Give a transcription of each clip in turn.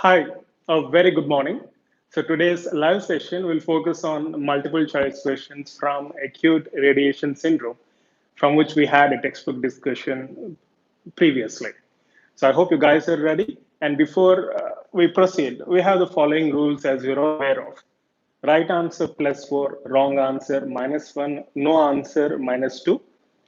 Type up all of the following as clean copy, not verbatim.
Hi, a very good morning. So today's live session will focus on multiple choice questions from acute radiation syndrome, from which we had a textbook discussion previously. So I hope you guys are ready. And before we proceed, we have the following rules as you're all aware of. Right answer +4, wrong answer -1, no answer -2,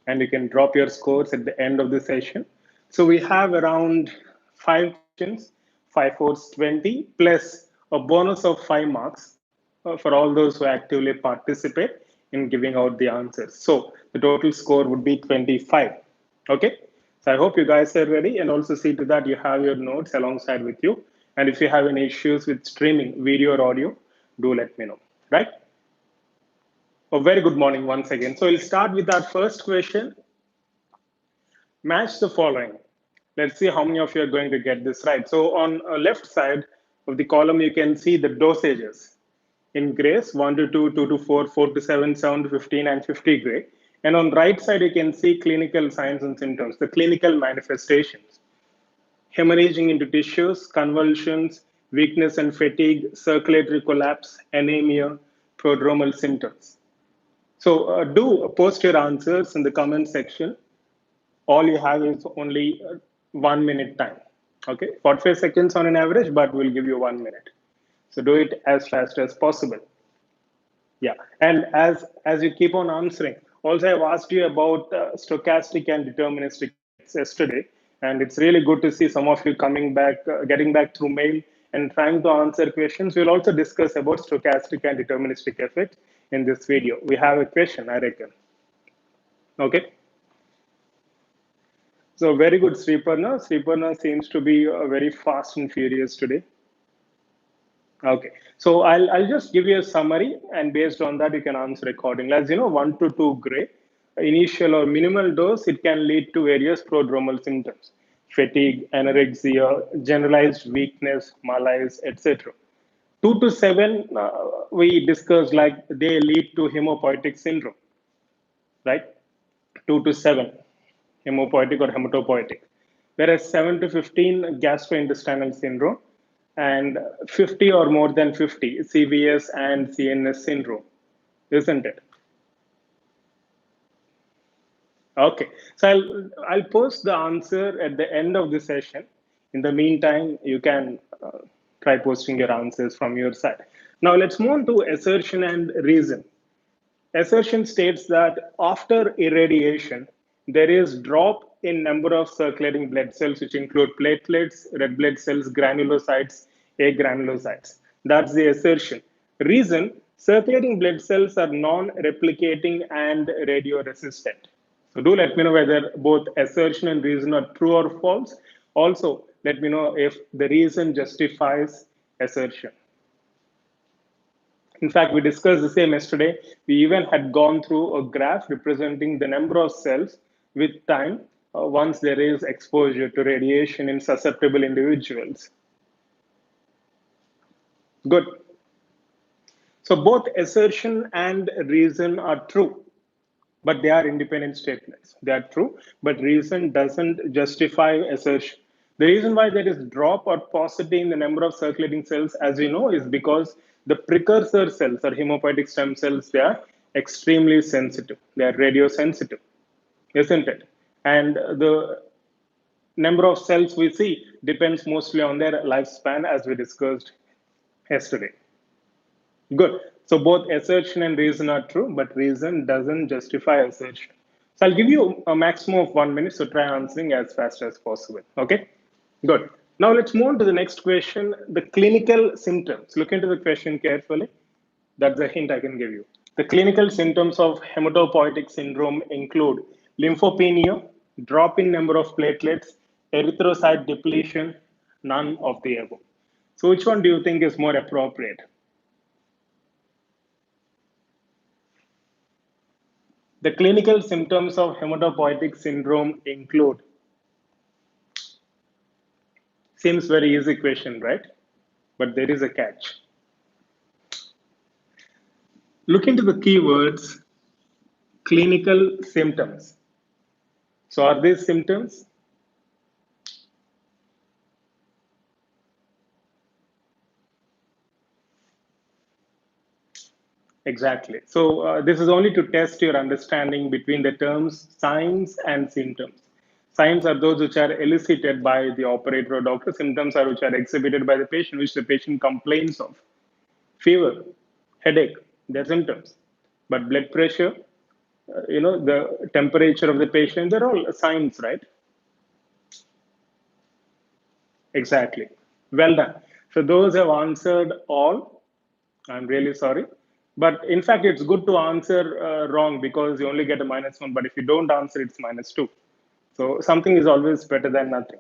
and you can drop your scores at the end of the session. So we have around 5 questions, 5 fours 20, plus a bonus of 5 marks for all those who actively participate in giving out the answers. So the total score would be 25. Okay. So I hope you guys are ready, and also see to that you have your notes alongside with you. And if you have any issues with streaming video or audio, do let me know, right? A very good morning once again. So we'll start with our first question. Match the following. Let's see how many of you are going to get this right. So on left side of the column, you can see the dosages in grays, 1 to 2, 2 to 4, 4 to 7, 7 to 15, and 50 gray. And on right side, you can see clinical signs and symptoms, the clinical manifestations. Hemorrhaging into tissues, convulsions, weakness and fatigue, circulatory collapse, anemia, prodromal symptoms. So do post your answers in the comment section. All you have is only 1 minute time. Okay, 45 seconds on an average, but we'll give you 1 minute. So do it as fast as possible. Yeah, and as you keep on answering, also I've asked you about stochastic and deterministic effects yesterday, and it's really good to see some of you coming back, getting back through mail and trying to answer questions. We'll also discuss about stochastic and deterministic effect in this video. We have a question, I reckon. Okay. So very good, Sriparna. Sriparna seems to be very fast and furious today. Okay, so I'll just give you a summary, and based on that, you can answer accordingly. As you know, 1 to 2 gray, initial or minimal dose, it can lead to various prodromal symptoms: fatigue, anorexia, generalized weakness, malaise, etc. 2 to 7, we discussed like they lead to hemopoietic syndrome, right? 2 to 7, hemopoietic or hematopoietic. Whereas 7 to 15, gastrointestinal syndrome, and 50 or more than 50, CVS and CNS syndrome, isn't it? Okay, so I'll post the answer at the end of the session. In the meantime, you can try posting your answers from your side. Now let's move on to assertion and reason. Assertion states that after irradiation, there is drop in number of circulating blood cells, which include platelets, red blood cells, granulocytes, agranulocytes. That's the assertion. Reason: circulating blood cells are non-replicating and radioresistant. So do let me know whether both assertion and reason are true or false. Also, let me know if the reason justifies assertion. In fact, we discussed the same yesterday. We even had gone through a graph representing the number of cells with time once there is exposure to radiation in susceptible individuals. Good. So both assertion and reason are true, but they are independent statements. They are true, but reason doesn't justify assertion. The reason why there is drop or paucity in the number of circulating cells, as you know, is because the precursor cells or hemopoietic stem cells, they are extremely sensitive. They are radiosensitive, isn't it? And the number of cells we see depends mostly on their lifespan, as we discussed yesterday. Good. So both assertion and reason are true, but reason doesn't justify assertion. So I'll give you a maximum of 1 minute, so try answering as fast as possible. Okay? Good. Now let's move on to the next question, the clinical symptoms. Look into the question carefully. That's a hint I can give you. The clinical symptoms of hematopoietic syndrome include lymphopenia, drop in number of platelets, erythrocyte depletion, none of the above. So which one do you think is more appropriate? The clinical symptoms of hematopoietic syndrome include. Seems very easy question, right? But there is a catch. Look into the keywords clinical symptoms. So are these symptoms? Exactly. So this is only to test your understanding between the terms signs and symptoms. Signs are those which are elicited by the operator or doctor. Symptoms are which are exhibited by the patient, which the patient complains of. Fever, headache, they're symptoms. But blood pressure, the temperature of the patient, they're all signs, right? Exactly. Well done. So those have answered all. I'm really sorry. But in fact, it's good to answer wrong because you only get a -1. But if you don't answer, it's -2. So something is always better than nothing.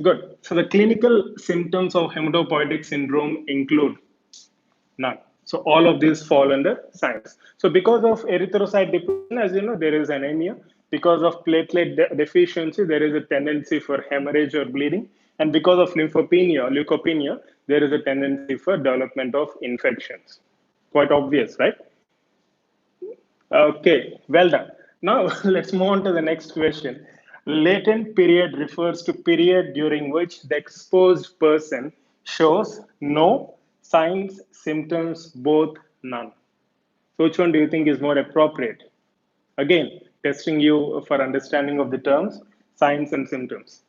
Good. So the clinical symptoms of hematopoietic syndrome include none. So all of these fall under signs. So because of erythrocyte depletion, as you know, there is anemia. Because of platelet deficiency, there is a tendency for hemorrhage or bleeding. And because of leukopenia, there is a tendency for development of infections. Quite obvious, right? Okay, well done. Now let's move on to the next question. Latent period refers to period during which the exposed person shows no signs, symptoms, both none. So which one do you think is more appropriate? Again, testing you for understanding of the terms, signs and symptoms.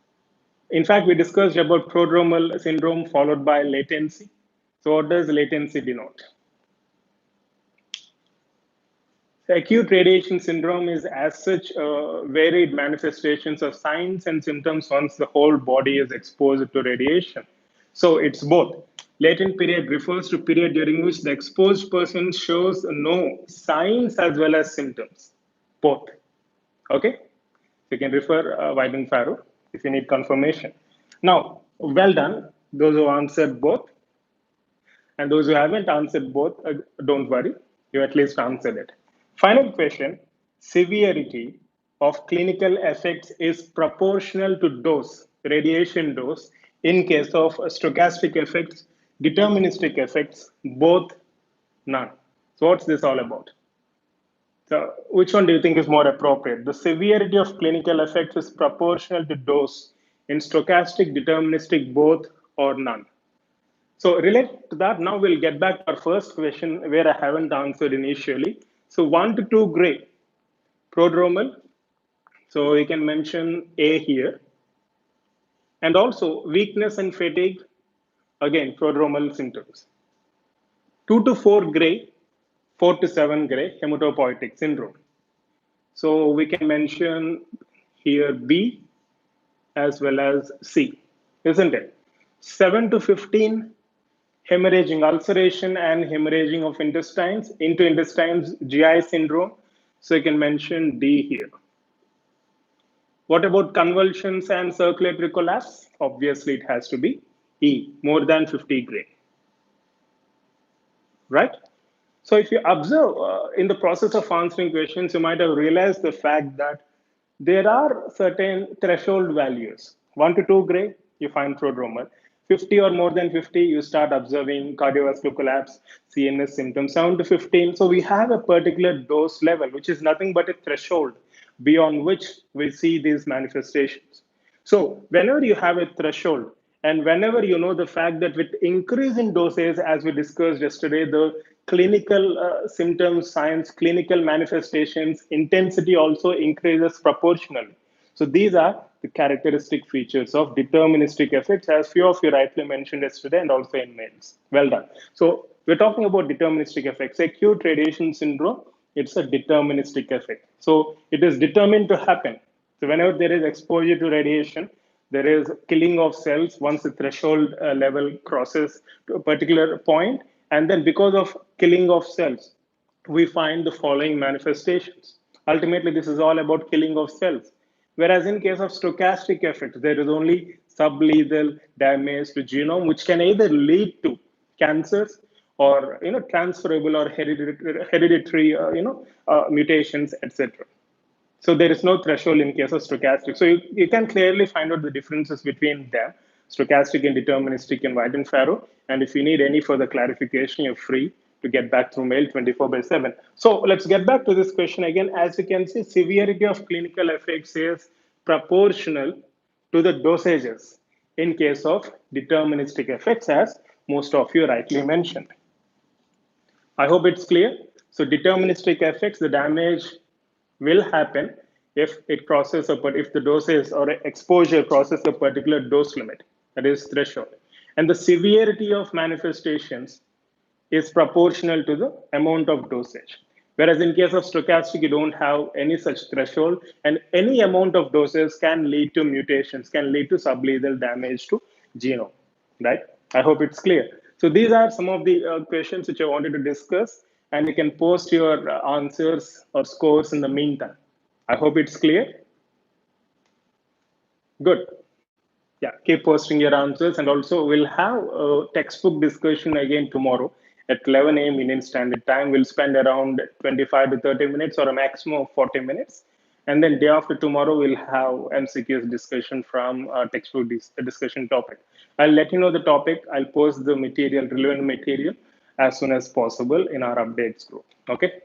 In fact, we discussed about prodromal syndrome followed by latency. So what does latency denote? Acute radiation syndrome is, as such, varied manifestations of signs and symptoms once the whole body is exposed to radiation. So it's both. Latent period refers to period during which the exposed person shows no signs as well as symptoms. Both. Okay? You can refer White and Farrow if you need confirmation. Now, well done, those who answered both. And those who haven't answered both, don't worry, you at least answered it. Final question. Severity of clinical effects is proportional to dose, radiation dose, in case of stochastic effects, deterministic effects, both none. So, what's this all about? So, which one do you think is more appropriate? The severity of clinical effects is proportional to dose in stochastic, deterministic, both, or none. So related to that, now we'll get back to our first question where I haven't answered initially. So 1 to 2 gray, prodromal. So we can mention A here. And also weakness and fatigue, again, prodromal symptoms. 2 to 4 gray, 4 to 7 gray, hematopoietic syndrome. So we can mention here B as well as C, isn't it? 7 to 15, hemorrhaging ulceration and hemorrhaging of intestines into intestines, GI syndrome. So you can mention D here. What about convulsions and circulatory collapse? Obviously, it has to be E, more than 50 gray. Right? So if you observe in the process of answering questions, you might have realized the fact that there are certain threshold values. 1 to 2 gray, you find prodromal. 50 or more than 50, you start observing cardiovascular collapse, CNS symptoms. 7 to 15, so we have a particular dose level, which is nothing but a threshold beyond which we see these manifestations. So whenever you have a threshold, and whenever you know the fact that with increase in doses, as we discussed yesterday, the clinical symptoms, signs, clinical manifestations, intensity also increases proportionally. So these are the characteristic features of deterministic effects, as few of you rightly mentioned yesterday, and also in males. Well done. So we're talking about deterministic effects. Acute radiation syndrome, it's a deterministic effect. So it is determined to happen. So whenever there is exposure to radiation, there is killing of cells once the threshold level crosses to a particular point, and then because of killing of cells, we find the following manifestations. Ultimately, this is all about killing of cells. Whereas in case of stochastic effect, there is only sublethal damage to genome, which can either lead to cancers or transferable or hereditary mutations, etc. So there is no threshold in case of stochastic. So you can clearly find out the differences between them, stochastic and deterministic in White and Farrow. And if you need any further clarification, you're free to get back through mail 24/7. So let's get back to this question again. As you can see, severity of clinical effects is proportional to the dosages in case of deterministic effects, as most of you rightly mentioned. I hope it's clear. So deterministic effects, the damage will happen if it crosses if the doses or exposure crosses a particular dose limit, that is threshold. And the severity of manifestations is proportional to the amount of dosage. Whereas in case of stochastic, you don't have any such threshold, and any amount of doses can lead to mutations, can lead to sublethal damage to genome, right? I hope it's clear. So these are some of the questions which I wanted to discuss, and you can post your answers or scores in the meantime. I hope it's clear. Good. Yeah, keep posting your answers, and also we'll have a textbook discussion again tomorrow at 11 a.m. Indian Standard Time. We'll spend around 25 to 30 minutes or a maximum of 40 minutes. And then day after tomorrow, we'll have MCQs discussion from textbook discussion topic. I'll let you know the topic. I'll post the material, relevant material, as soon as possible in our updates group. Okay.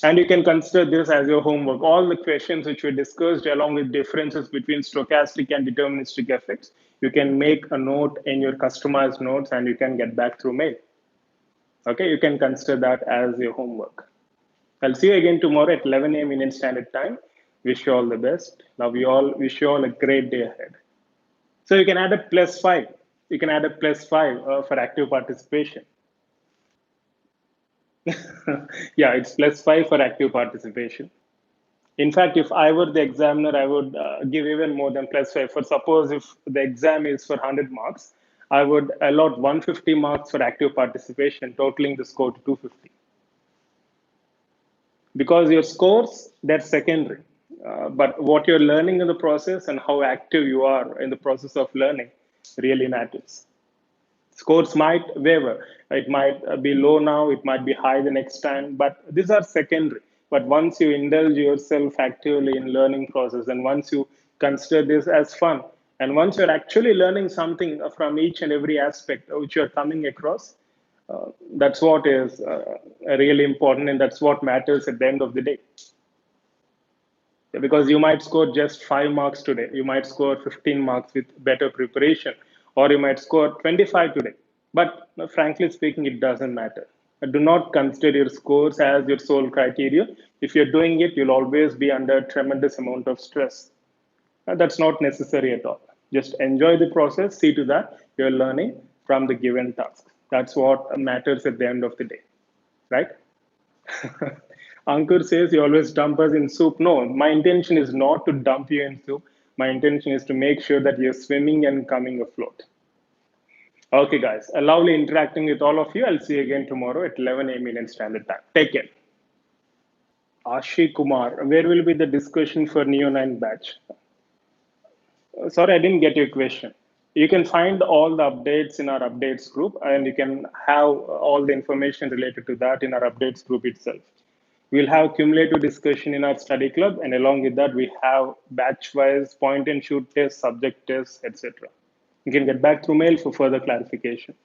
And you can consider this as your homework. All the questions which we discussed, along with differences between stochastic and deterministic effects, you can make a note in your customized notes and you can get back through mail. Okay, you can consider that as your homework. I'll see you again tomorrow at 11 a.m. Indian Standard Time. Wish you all the best. Love you all. Wish you all a great day ahead. So you can add a +5. You can add a +5 for active participation. Yeah, it's +5 for active participation. In fact, if I were the examiner, I would give even more than +5. For suppose if the exam is for 100 marks, I would allot 150 marks for active participation, totaling the score to 250. Because your scores, they're secondary. But what you're learning in the process and how active you are in the process of learning really matters. Scores might waver. It might be low now, it might be high the next time, but these are secondary. But once you indulge yourself actively in learning process, and once you consider this as fun, and once you're actually learning something from each and every aspect which you're coming across, that's what is really important, and that's what matters at the end of the day. Because you might score just 5 marks today, you might score 15 marks with better preparation, or you might score 25 today. But frankly speaking, it doesn't matter. Do not consider your scores as your sole criteria. If you're doing it, you'll always be under a tremendous amount of stress. That's not necessary at all. Just enjoy the process, see to that you're learning from the given task. That's what matters at the end of the day, right? Ankur says you always dump us in soup. No, my intention is not to dump you in soup. My intention is to make sure that you're swimming and coming afloat. Okay, guys, a lovely interacting with all of you. I'll see you again tomorrow at 11 a.m. Indian Standard Time. Take care. Ashi Kumar, where will be the discussion for Neo 9 batch? Sorry, I didn't get your question. You can find all the updates in our updates group, and you can have all the information related to that in our updates group itself. We'll have cumulative discussion in our study club, and along with that, we have batch-wise point and shoot tests, subject tests, etc. You can get back through mail for further clarification.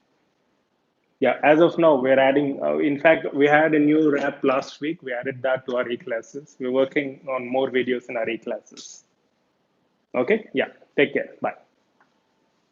Yeah, as of now, we're adding, in fact, we had a new wrap last week. We added that to our e-classes. We're working on more videos in our e-classes. Okay, yeah, take care, bye.